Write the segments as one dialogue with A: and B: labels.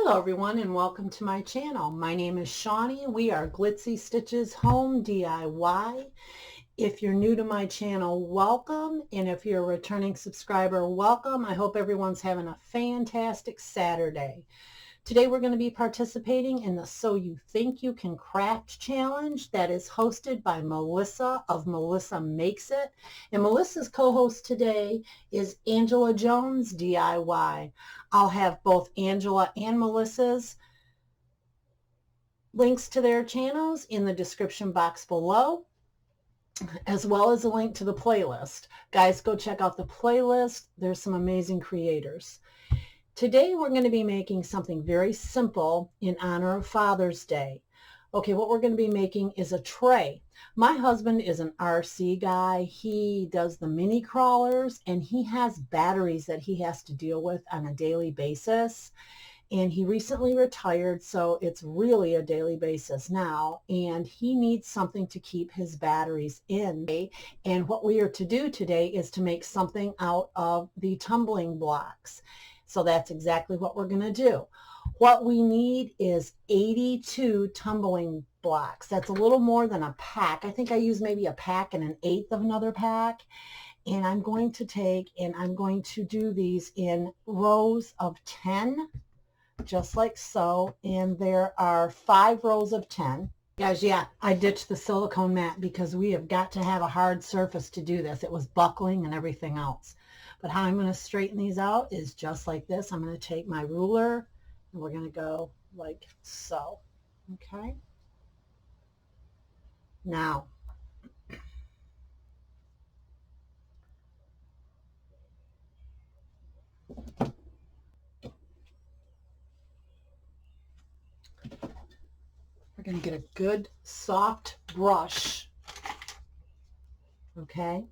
A: Hello everyone and welcome to my channel. My name is Shawnee. We are Glitzy Stitches Home DIY. If you're new to my channel, welcome. And if you're a returning subscriber, welcome. I hope everyone's having a fantastic Saturday. Today we're going to be participating in the So You Think You Can Craft Challenge that is hosted by Melissa of Melissa Makes It. And Melissa's co-host today is Angela Jones DIY. I'll have both Angela and Melissa's links to their channels in the description box below, as well as a link to the playlist. Guys, go check out the playlist. There's some amazing creators. Today we're going to be making something very simple in honor of Father's Day. Okay, what we're going to be making is a tray. My husband is an RC guy. He does the mini crawlers and he has batteries that he has to deal with on a daily basis. And he recently retired, so it's really a daily basis now. And he needs something to keep his batteries in. And what we are to do today is to make something out of the tumbling blocks. So that's exactly what we're going to do. What we need is 82 tumbling blocks. That's a little more than a pack. I think I use maybe a pack and an eighth of another pack. And I'm going to take and I'm going to do these in rows of 10, just like so. And there are 5 rows of 10. Guys, yeah, I ditched the silicone mat because we have got to have a hard surface to do this. It was buckling and everything else. But how I'm going to straighten these out is just like this. I'm going to take my ruler and we're going to go like so. Okay. Now, we're going to get a good soft brush. Okay.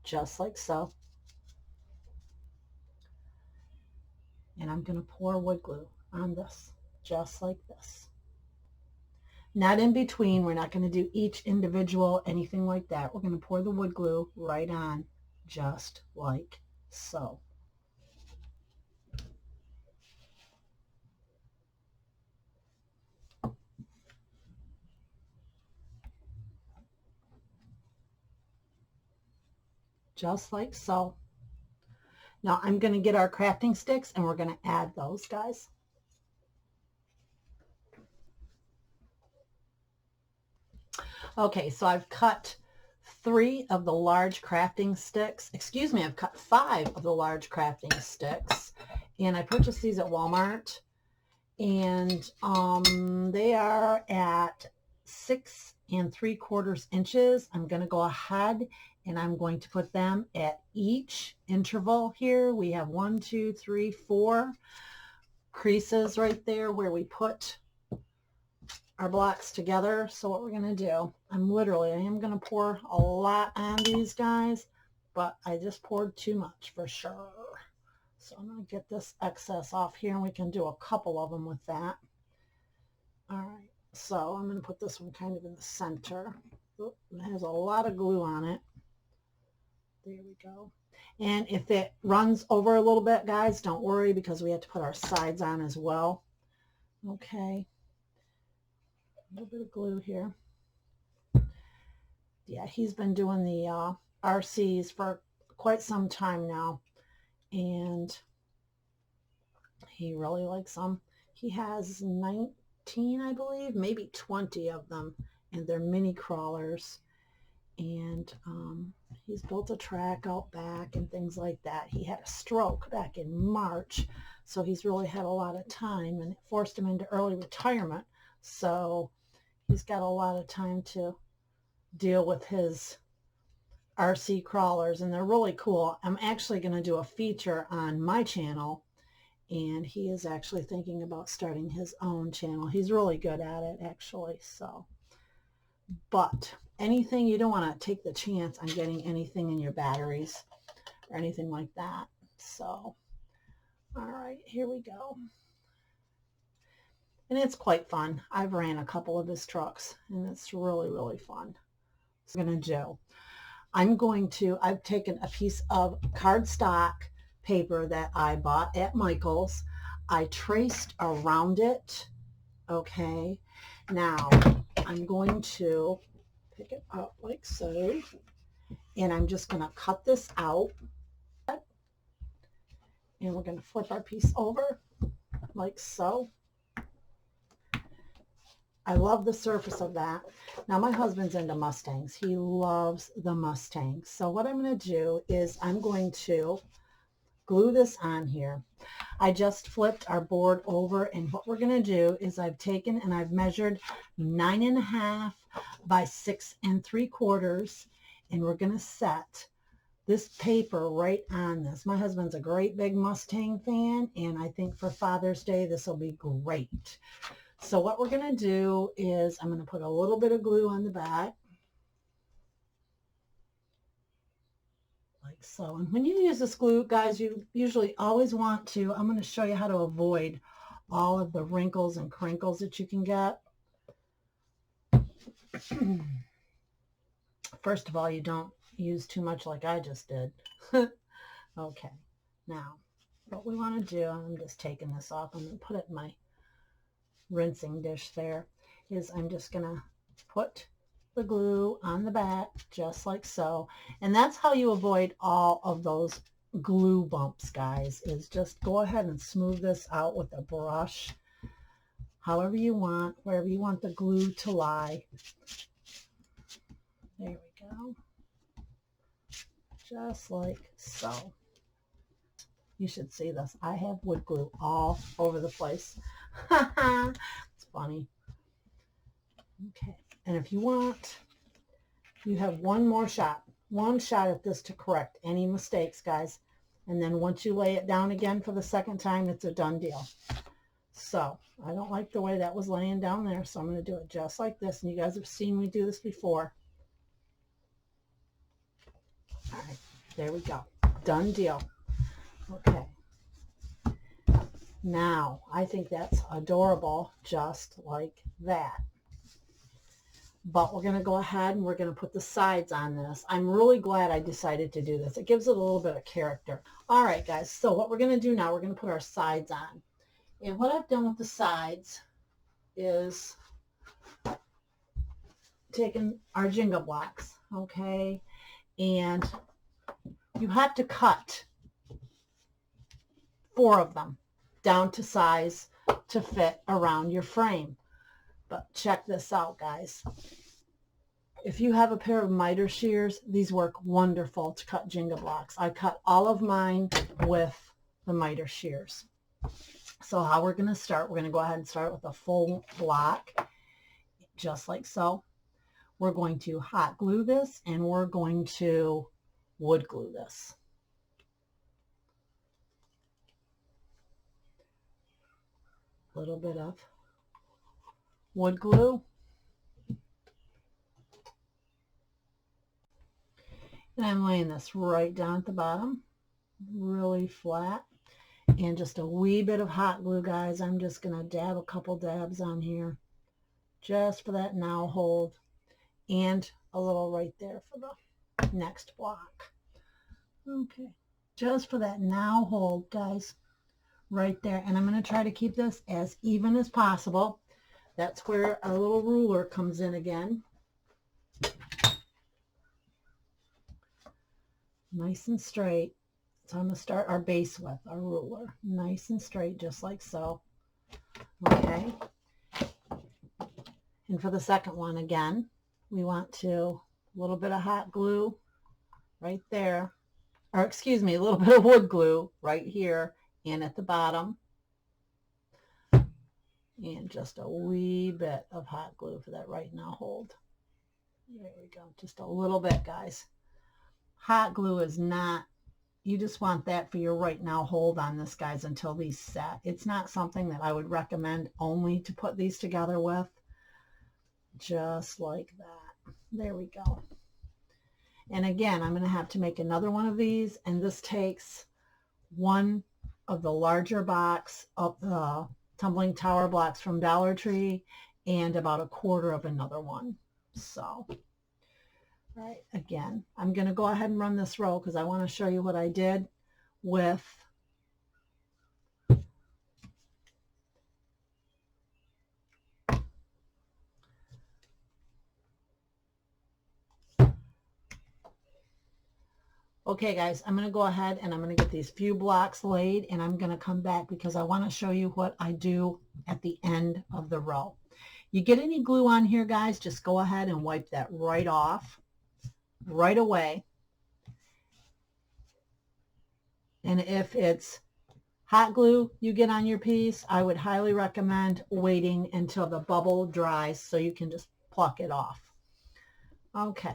A: Just like so. And I'm going to pour wood glue on this, just like this. Not in between. We're not going to do each individual, anything like that. We're going to pour the wood glue right on, just like so. Just like so. Now I'm going to get our crafting sticks and we're going to add those, guys. Okay, so I've cut 3 of the large crafting sticks. Excuse me, I've cut 5 of the large crafting sticks. And I purchased these at Walmart. And they are at 6 3/4 inches. I'm going to go ahead and I'm going to put them at each interval here. We have 1, 2, 3, 4 creases right there where we put our blocks together. So what we're going to do, I am going to pour a lot on these guys, but I just poured too much for sure. So I'm going to get this excess off here and we can do a couple of them with that. All right, so I'm going to put this one kind of in the center. It has a lot of glue on it. There we go. And if it runs over a little bit, guys, don't worry because we have to put our sides on as well. Okay. A little bit of glue here. Yeah, he's been doing the RCs for quite some time now. And he really likes them. He has 19, I believe, maybe 20 of them, and they're mini crawlers. And he's built a track out back and things like that. He had a stroke back in March, so he's really had a lot of time, and it forced him into early retirement. So he's got a lot of time to deal with his RC crawlers, and they're really cool. I'm actually going to do a feature on my channel, and he is actually thinking about starting his own channel. He's really good at it, actually. So, but anything, you don't want to take the chance on getting anything in your batteries or anything like that. So, all right, here we go. And it's quite fun. I've ran a couple of his trucks, and it's really, really fun. So I'm going to do, I've taken a piece of cardstock paper that I bought at Michael's. I traced around it. Okay, now I'm going to pick it up like so, and I'm just going to cut this out, and we're going to flip our piece over like so. I love the surface of that. Now my husband's into Mustangs. He loves the Mustangs. So what I'm going to do is I'm going to glue this on here. I just flipped our board over, and what we're going to do is I've taken and I've measured 9.5 by 6 3/4, and we're going to set this paper right on this. My husband's a great big Mustang fan, and I think for Father's Day this will be great. So what we're going to do is I'm going to put a little bit of glue on the back like so. And when you use this glue, guys, you usually always want to, I'm going to show you how to avoid all of the wrinkles and crinkles that you can get. First of all, you don't use too much like I just did. Okay, now what we want to do, I'm just taking this off, I'm going to put it in my rinsing dish there, is I'm just going to put the glue on the back just like so. And that's how you avoid all of those glue bumps, guys, is just go ahead and smooth this out with a brush however you want, wherever you want the glue to lie. There we go. Just like so. You should see this. I have wood glue all over the place. It's funny. Okay. And if you want, you have one shot at this to correct any mistakes, guys. And then once you lay it down again for the second time, it's a done deal. So I don't like the way that was laying down there, so I'm going to do it just like this. And you guys have seen me do this before. All right, there we go. Done deal. Okay. Now, I think that's adorable, just like that. But we're going to go ahead and we're going to put the sides on this. I'm really glad I decided to do this. It gives it a little bit of character. All right, guys, so what we're going to do now, we're going to put our sides on. And what I've done with the sides is taken our Jenga blocks, okay? And you have to cut 4 of them down to size to fit around your frame. But check this out, guys. If you have a pair of miter shears, these work wonderful to cut Jenga blocks. I cut all of mine with the miter shears. So how we're going to start, we're going to go ahead and start with a full block, just like so. We're going to hot glue this, and we're going to wood glue this. A little bit of wood glue. And I'm laying this right down at the bottom, really flat. And just a wee bit of hot glue, guys. I'm just going to dab a couple dabs on here just for that now hold, and a little right there for the next block. Okay, just for that now hold, guys, right there. And I'm going to try to keep this as even as possible. That's where our little ruler comes in again. Nice and straight. So I'm going to start our base with our ruler. Nice and straight, just like so. Okay. And for the second one, again, we want to, a little bit of hot glue right there. Or excuse me, a little bit of wood glue right here and at the bottom. And just a wee bit of hot glue for that right now hold. There we go. Just a little bit, guys. Hot glue is not, you just want that for your right now hold on this, guys, until these set. It's not something that I would recommend only to put these together with. Just like that. There we go. And again, I'm going to have to make another one of these, and this takes one of the larger box of the tumbling tower blocks from Dollar Tree and about 1/4 of another one. So, right, again, I'm going to go ahead and run this row because I want to show you what I did with Okay guys, I'm going to go ahead and I'm going to get these few blocks laid, and I'm going to come back because I want to show you what I do at the end of the row. You get any glue on here, guys, just go ahead and wipe that right off right away. And if it's hot glue you get on your piece, I would highly recommend waiting until the bubble dries so you can just pluck it off. Okay.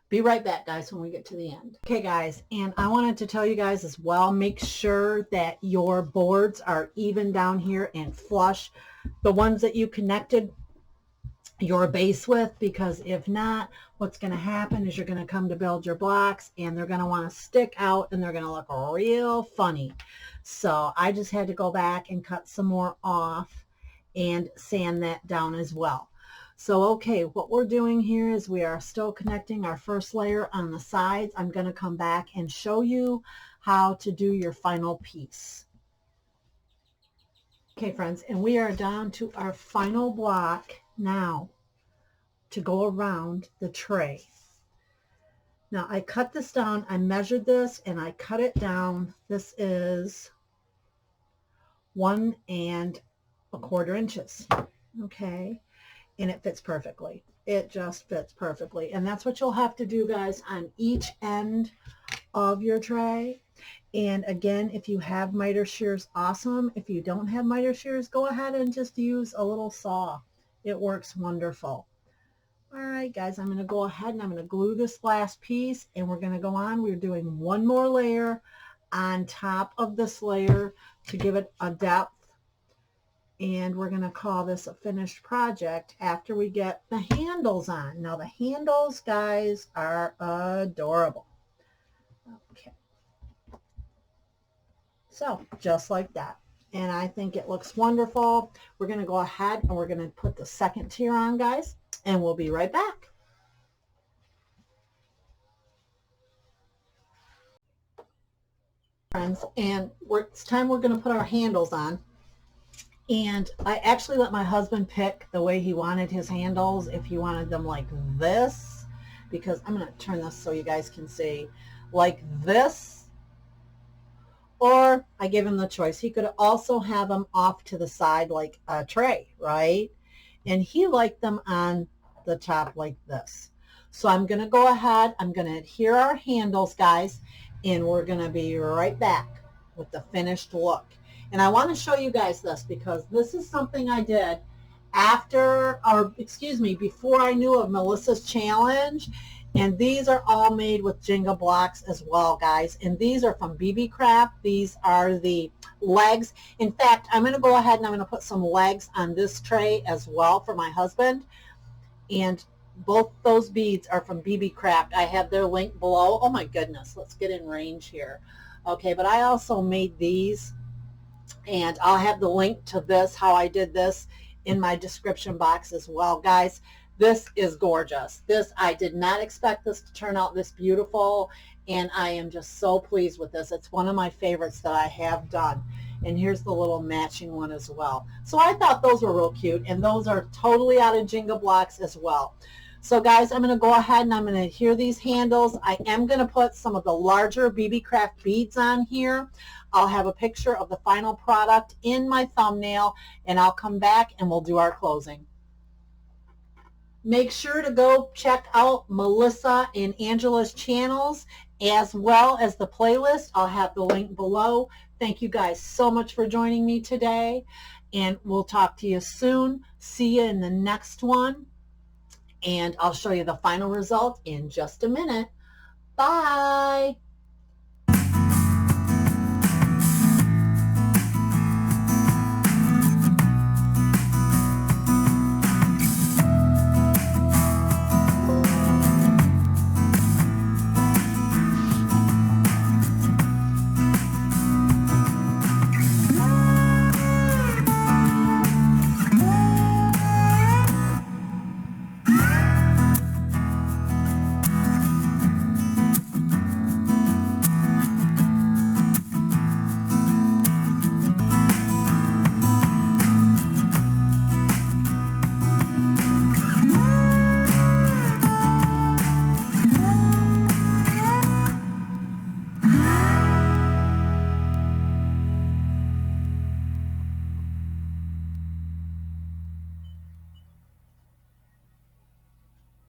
A: Be right back, guys, when we get to the end. Okay, guys, and I wanted to tell you guys as well, make sure that your boards are even down here and flush. The ones that you connected your base with, because if not, what's going to happen is you're going to come to build your blocks and they're going to want to stick out and they're going to look real funny. So I just had to go back and cut some more off and sand that down as well. So okay, what we're doing here is we are still connecting our first layer on the sides. I'm going to come back and show you how to do your final piece. Okay, friends, and we are down to our final block now to go around the tray. Now I cut this down, I measured this and I cut it down. This is 1 1/4 inches. Okay. And it fits perfectly. It just fits perfectly. And that's what you'll have to do, guys, on each end of your tray. And again, if you have miter shears, awesome. If you don't have miter shears, go ahead and just use a little saw. It works wonderful. All right, guys, I'm going to go ahead and I'm going to glue this last piece, and we're going to go on. We're doing one more layer on top of this layer to give it a depth. And we're going to call this a finished project after we get the handles on. Now the handles, guys, are adorable. Okay. So just like that. And I think it looks wonderful. We're going to go ahead and we're going to put the second tier on, guys, and we'll be right back. Friends, and it's time we're going to put our handles on. And I actually let my husband pick the way he wanted his handles, if he wanted them like this, because I'm going to turn this so you guys can see, like this, or I gave him the choice. He could also have them off to the side like a tray, right? And he liked them on the top like this. So I'm going to go ahead, I'm going to adhere our handles, guys, and we're going to be right back with the finished look. And I want to show you guys this because this is something I did after, or excuse me, before I knew of Melissa's challenge. And these are all made with Jenga blocks as well, guys. And these are from beebeecraft. These are the legs. In fact, I'm going to go ahead and I'm going to put some legs on this tray as well for my husband. And both those beads are from beebeecraft. I have their link below. Oh my goodness, let's get in range here. Okay, but I also made these. And I'll have the link to this, how I did this, in my description box as well, guys. This is gorgeous. This, I did not expect this to turn out this beautiful, and I am just so pleased with this. It's one of my favorites that I have done. And here's the little matching one as well. So I thought those were real cute, and those are totally out of Jenga blocks as well. So guys, I'm going to go ahead and I'm going to adhere these handles. I am going to put some of the larger beebeecraft beads on here. I'll have a picture of the final product in my thumbnail, and I'll come back and we'll do our closing. Make sure to go check out Melissa and Angela's channels as well as the playlist. I'll have the link below. Thank you guys so much for joining me today, and we'll talk to you soon. See you in the next one. And I'll show you the final result in just a minute. Bye.